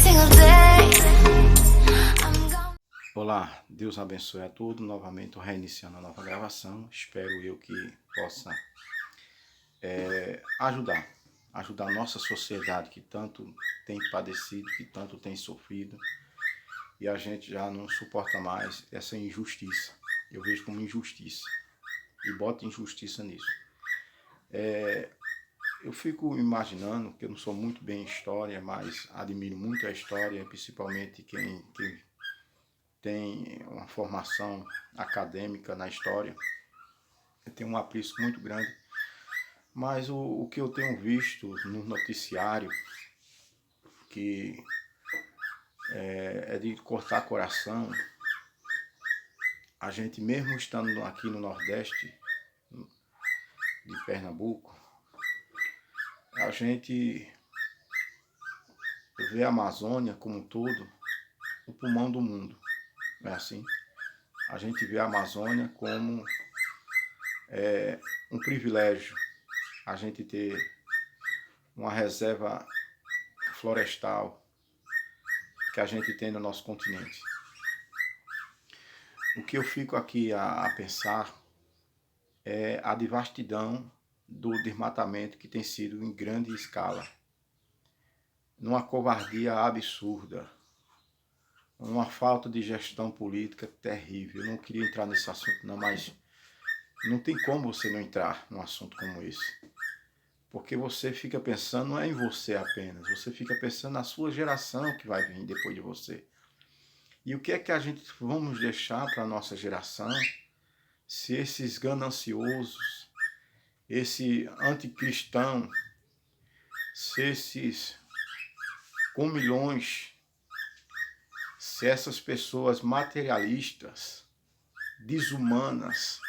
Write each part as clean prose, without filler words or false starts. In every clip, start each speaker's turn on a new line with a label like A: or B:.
A: single day.
B: Olá, Deus abençoe a todos. Novamente estou reiniciando a nova gravação. Espero eu que possa ajudar a nossa sociedade que tanto tem padecido, que tanto tem sofrido. E a gente já não suporta mais essa injustiça. Eu vejo como injustiça. E boto injustiça nisso. Eu fico imaginando, que eu não sou muito bem em história, mas admiro muito a história, principalmente quem tem uma formação acadêmica na história. Eu tenho um apreço muito grande. Mas o que eu tenho visto no noticiário, que é de cortar coração, a gente mesmo estando aqui no Nordeste de Pernambuco, a gente vê a Amazônia como um todo, o pulmão do mundo, não é assim? A gente vê a Amazônia como um privilégio, a gente ter uma reserva florestal que a gente tem no nosso continente. O que eu fico aqui a pensar é a devastidão do desmatamento que tem sido em grande escala, numa covardia absurda, uma falta de gestão política terrível. Eu não queria entrar nesse assunto não, mas não tem como você não entrar num assunto como esse. Porque você fica pensando, não é em você apenas, você fica pensando na sua geração que vai vir depois de você. E o que é que a gente vamos deixar para a nossa geração se esses gananciosos, esse anticristão, se esses comilhões, se essas pessoas materialistas, desumanas,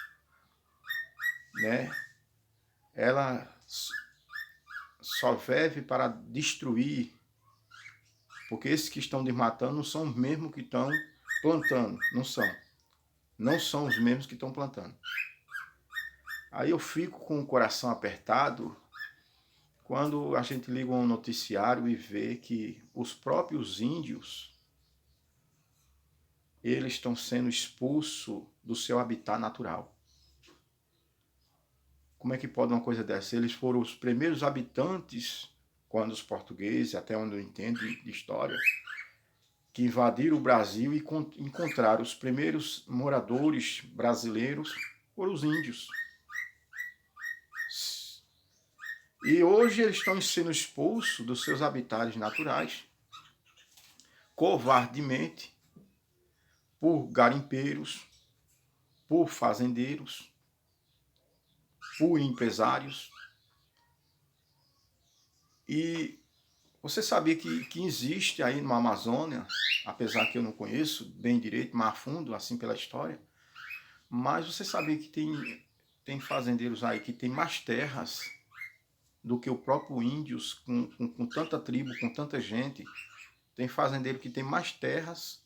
B: né, ela só vive para destruir, porque esses que estão desmatando não são os mesmos que estão plantando, não são os mesmos que estão plantando. Aí eu fico com o coração apertado quando a gente liga um noticiário e vê que os próprios índios, eles estão sendo expulsos do seu habitat natural. Como é que pode uma coisa dessa? Eles foram os primeiros habitantes, quando os portugueses, até onde eu entendo de história, que invadiram o Brasil e encontraram os primeiros moradores brasileiros foram os índios. E hoje eles estão sendo expulsos dos seus habitats naturais, covardemente, por garimpeiros, por fazendeiros, por empresários. E você sabia que existe aí na Amazônia, apesar que eu não conheço bem direito, mais a fundo, assim pela história, mas você sabia que tem fazendeiros aí que tem mais terras do que o próprio índios, com tanta tribo, com tanta gente. Tem fazendeiro que tem mais terras,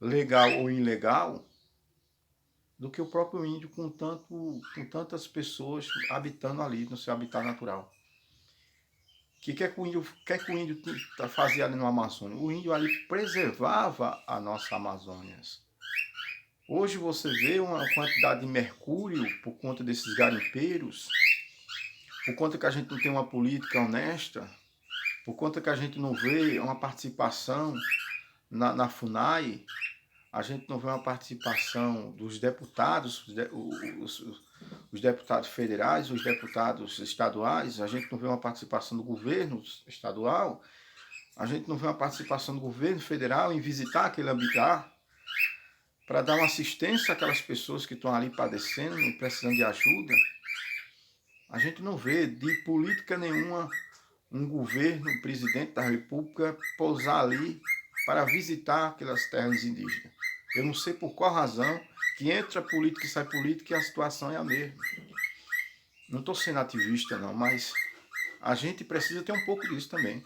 B: legal ou ilegal, do que o próprio índio, com tantas pessoas habitando ali no seu habitat natural. O que é que o índio fazia ali no Amazônia? O índio ali preservava a nossa Amazônia. Hoje você vê uma quantidade de mercúrio por conta desses garimpeiros, por conta que a gente não tem uma política honesta, por conta que a gente não vê uma participação na FUNAI, a gente não vê uma participação dos deputados, os deputados federais, os deputados estaduais, a gente não vê uma participação do governo estadual, a gente não vê uma participação do governo federal em visitar aquele habitat para dar uma assistência àquelas pessoas que estão ali padecendo e precisando de ajuda. A gente não vê de política nenhuma um governo, um presidente da República pousar ali para visitar aquelas terras indígenas. Eu não sei por qual razão que entra política e sai política e a situação é a mesma. Não estou sendo ativista não, mas a gente precisa ter um pouco disso também.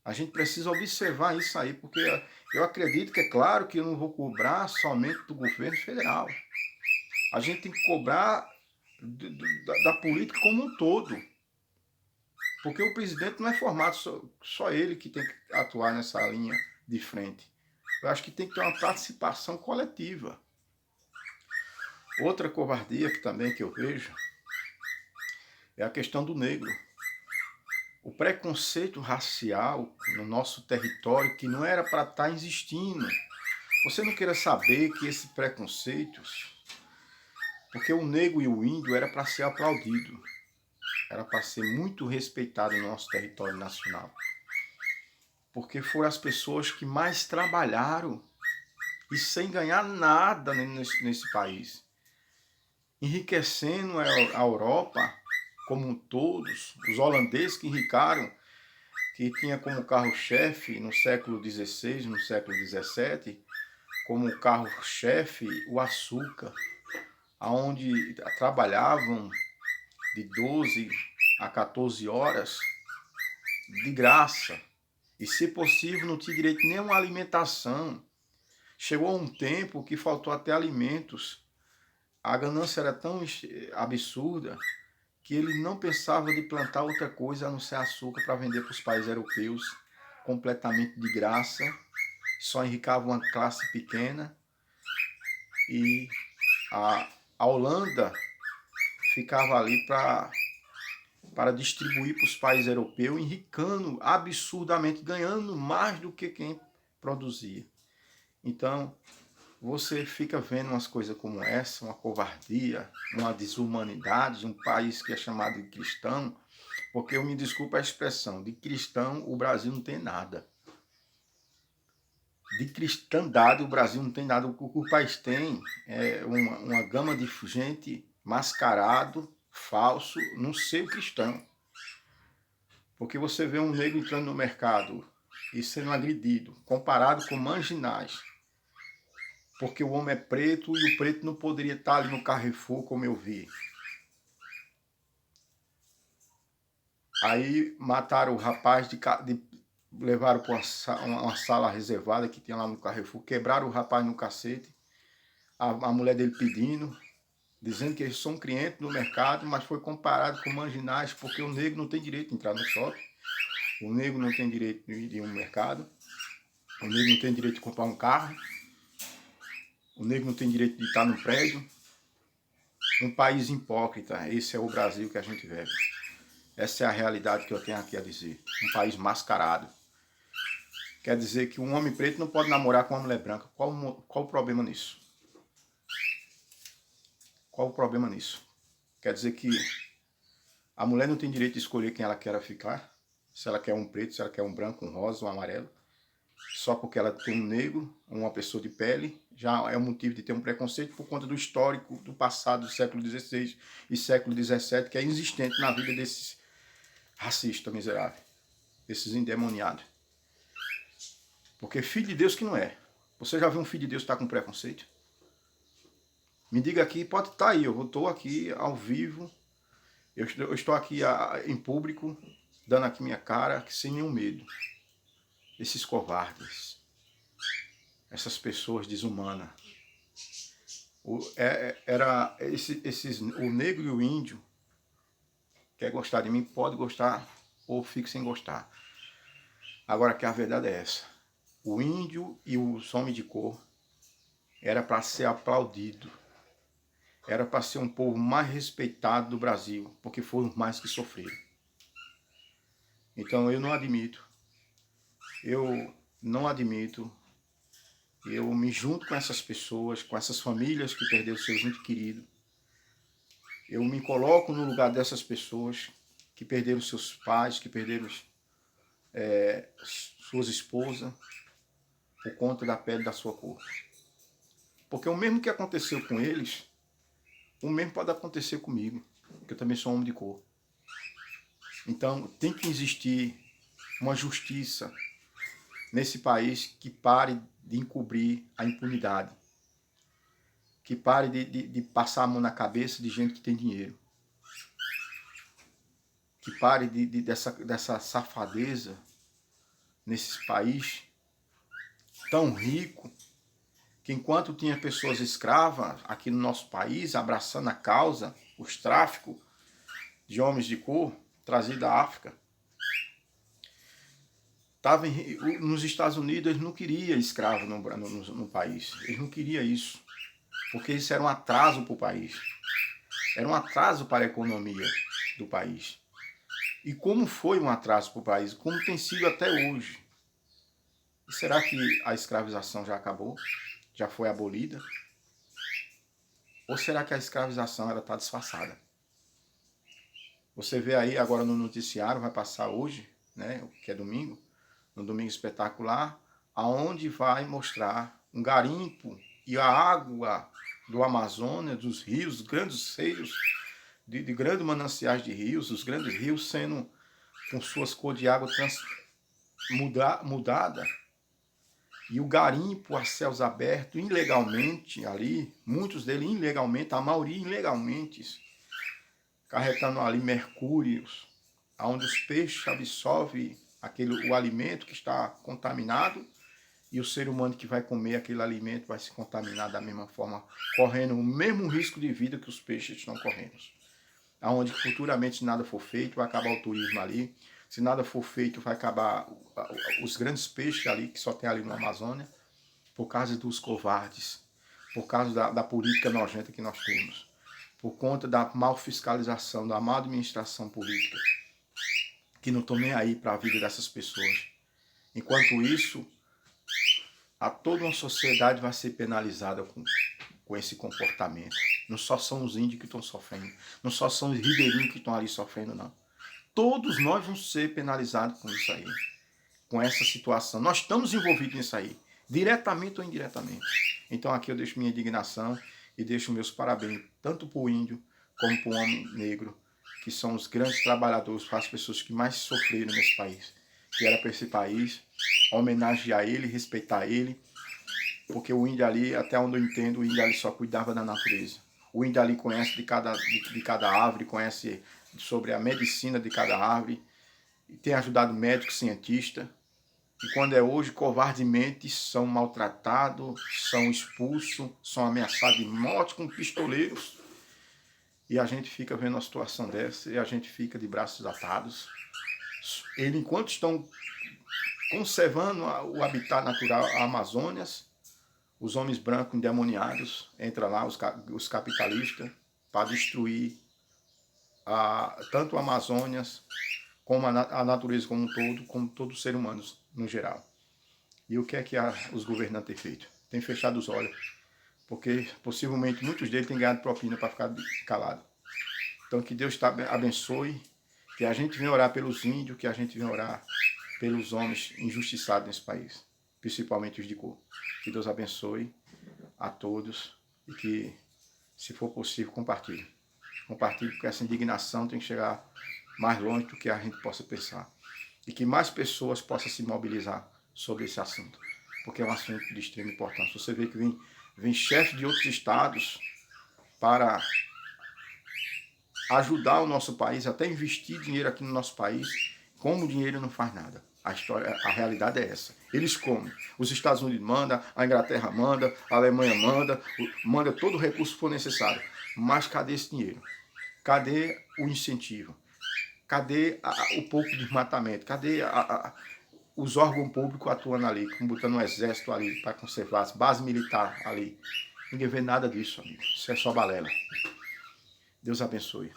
B: A gente precisa observar isso aí, porque eu acredito que é claro que eu não vou cobrar somente do governo federal. A gente tem que cobrar da política como um todo. Porque o presidente não é formado só ele que tem que atuar nessa linha de frente. Eu acho que tem que ter uma participação coletiva. Outra covardia que também que eu vejo é a questão do negro. O preconceito racial no nosso território que não era para estar existindo. Você não queira saber que esse preconceito, porque o negro e o índio era para ser aplaudido, era para ser muito respeitado no nosso território nacional. Porque foram as pessoas que mais trabalharam e sem ganhar nada nesse país. Enriquecendo a Europa como todos, os holandeses que enricaram, que tinha como carro-chefe no século XVI, no século XVII, como carro-chefe o açúcar, onde trabalhavam de 12 a 14 horas de graça. E, se possível, não tinha direito nem a uma alimentação. Chegou um tempo que faltou até alimentos. A ganância era tão absurda que ele não pensava de plantar outra coisa a não ser açúcar para vender para os países europeus, completamente de graça. Só enricava uma classe pequena. E a Holanda ficava ali para distribuir para os países europeus, enricando absurdamente, ganhando mais do que quem produzia. Então, você fica vendo umas coisas como essa, uma covardia, uma desumanidade, um país que é chamado de cristão, porque eu me desculpa a expressão, de cristão o Brasil não tem nada. De cristandade o Brasil não tem nada. O que o país tem é uma gama de gente mascarado, falso, não ser cristão. Porque você vê um negro entrando no mercado e sendo agredido, comparado com marginais. Porque o homem é preto e o preto não poderia estar ali no Carrefour como eu vi. Aí mataram o rapaz, levaram para uma sala reservada que tinha lá no Carrefour, quebraram o rapaz no cacete, a mulher dele pedindo, dizendo que eles são clientes no mercado, mas foi comparado com marginais, porque o negro não tem direito de entrar no shopping, o negro não tem direito de ir em um mercado, o negro não tem direito de comprar um carro, o negro não tem direito de estar no prédio. Um país hipócrita, esse é o Brasil que a gente vive. Essa é a realidade que eu tenho aqui a dizer. Um país mascarado. Quer dizer que um homem preto não pode namorar com uma mulher branca. Qual o problema nisso? Qual o problema nisso? Quer dizer que a mulher não tem direito de escolher quem ela quer ficar? Se ela quer um preto, se ela quer um branco, um rosa, um amarelo? Só porque ela tem um negro, uma pessoa de pele, já é um motivo de ter um preconceito por conta do histórico do passado do século XVI e século XVII, que é inexistente na vida desses racistas miseráveis, desses endemoniados. Porque filho de Deus que não é. Você já viu um filho de Deus que está com preconceito? Me diga aqui, pode estar aí, eu estou aqui ao vivo, eu estou aqui em público, dando aqui minha cara, sem nenhum medo. Esses covardes, essas pessoas desumanas. O negro e o índio quer gostar de mim, pode gostar ou fique sem gostar. Agora que a verdade é essa. O índio e os homens de cor era para ser aplaudido. Era para ser um povo mais respeitado do Brasil, porque foram mais que sofreram. Então eu não admito. Eu não admito. Eu me junto com essas pessoas, com essas famílias que perderam seus entes queridos. Eu me coloco no lugar dessas pessoas que perderam seus pais, que perderam suas esposas por conta da pele da sua cor. Porque o mesmo que aconteceu com eles, o mesmo pode acontecer comigo, porque eu também sou homem de cor. Então tem que existir uma justiça nesse país que pare de encobrir a impunidade. Que pare de passar a mão na cabeça de gente que tem dinheiro. Que pare dessa safadeza nesse país tão rico, que enquanto tinha pessoas escravas aqui no nosso país, abraçando a causa, os tráficos de homens de cor trazidos da África, Tava nos Estados Unidos, eles não queriam escravo no país. Eles não queriam isso. Porque isso era um atraso para o país. Era um atraso para a economia do país. E como foi um atraso para o país? Como tem sido até hoje? E será que a escravização já acabou? Já foi abolida? Ou será que a escravização está disfarçada? Você vê aí agora no noticiário, vai passar hoje, né, que é domingo, no Domingo Espetacular, aonde vai mostrar um garimpo e a água do Amazonas, dos rios, grandes rios, de grandes mananciais de rios, os grandes rios sendo com suas cores de água mudada, e o garimpo a céus abertos, ilegalmente ali, muitos deles ilegalmente, a maioria ilegalmente, carregando ali mercúrios, onde os peixes absorvem o alimento que está contaminado, e o ser humano que vai comer aquele alimento vai se contaminar da mesma forma, correndo o mesmo risco de vida que os peixes estão correndo. Aonde futuramente, se nada for feito, vai acabar o turismo ali. Se nada for feito, vai acabar os grandes peixes ali, que só tem ali no Amazônia, por causa dos covardes, por causa da política nojenta que nós temos, por conta da mal fiscalização, da má administração política, que não estão nem aí para a vida dessas pessoas. Enquanto isso, toda uma sociedade vai ser penalizada com esse comportamento. Não só são os índios que estão sofrendo, não só são os ribeirinhos que estão ali sofrendo, não. Todos nós vamos ser penalizados com isso aí, com essa situação. Nós estamos envolvidos nisso aí, diretamente ou indiretamente. Então aqui eu deixo minha indignação e deixo meus parabéns, tanto para o índio como para o homem negro, que são os grandes trabalhadores, as pessoas que mais sofreram nesse país. Que era para esse país homenagear ele, respeitar ele, porque o índio ali, até onde eu entendo, o índio ali só cuidava da natureza. O índio ali conhece de cada árvore, conhece sobre a medicina de cada árvore, e tem ajudado médico, cientista. E quando é hoje, covardemente são maltratados, são expulsos, são ameaçados de morte com pistoleiros. E a gente fica vendo uma situação dessa e a gente fica de braços atados. Eles, enquanto estão conservando o habitat natural, a Amazônia, os homens brancos endemoniados entram lá, os capitalistas, para destruir tanto a Amazônia, como a natureza como um todo, como todos os seres humanos no geral. E o que é que os governantes têm feito? Têm fechado os olhos, porque possivelmente muitos deles têm ganhado propina para ficar calado. Então que Deus abençoe, que a gente venha orar pelos índios, que a gente venha orar pelos homens injustiçados nesse país, principalmente os de cor. Que Deus abençoe a todos e que, se for possível, compartilhe. Compartilhe, porque essa indignação tem que chegar mais longe do que a gente possa pensar. E que mais pessoas possam se mobilizar sobre esse assunto, porque é um assunto de extrema importância. Você vê que vem chefes de outros estados para ajudar o nosso país, até investir dinheiro aqui no nosso país, como o dinheiro não faz nada. A realidade é essa. Eles comem. Os Estados Unidos mandam, a Inglaterra manda, a Alemanha manda todo o recurso que for necessário. Mas cadê esse dinheiro? Cadê o incentivo? Cadê o pouco desmatamento? Cadê os órgãos públicos atuando ali, como botando um exército ali para conservar, as bases militares ali? Ninguém vê nada disso, amigo. Isso é só balela. Deus abençoe.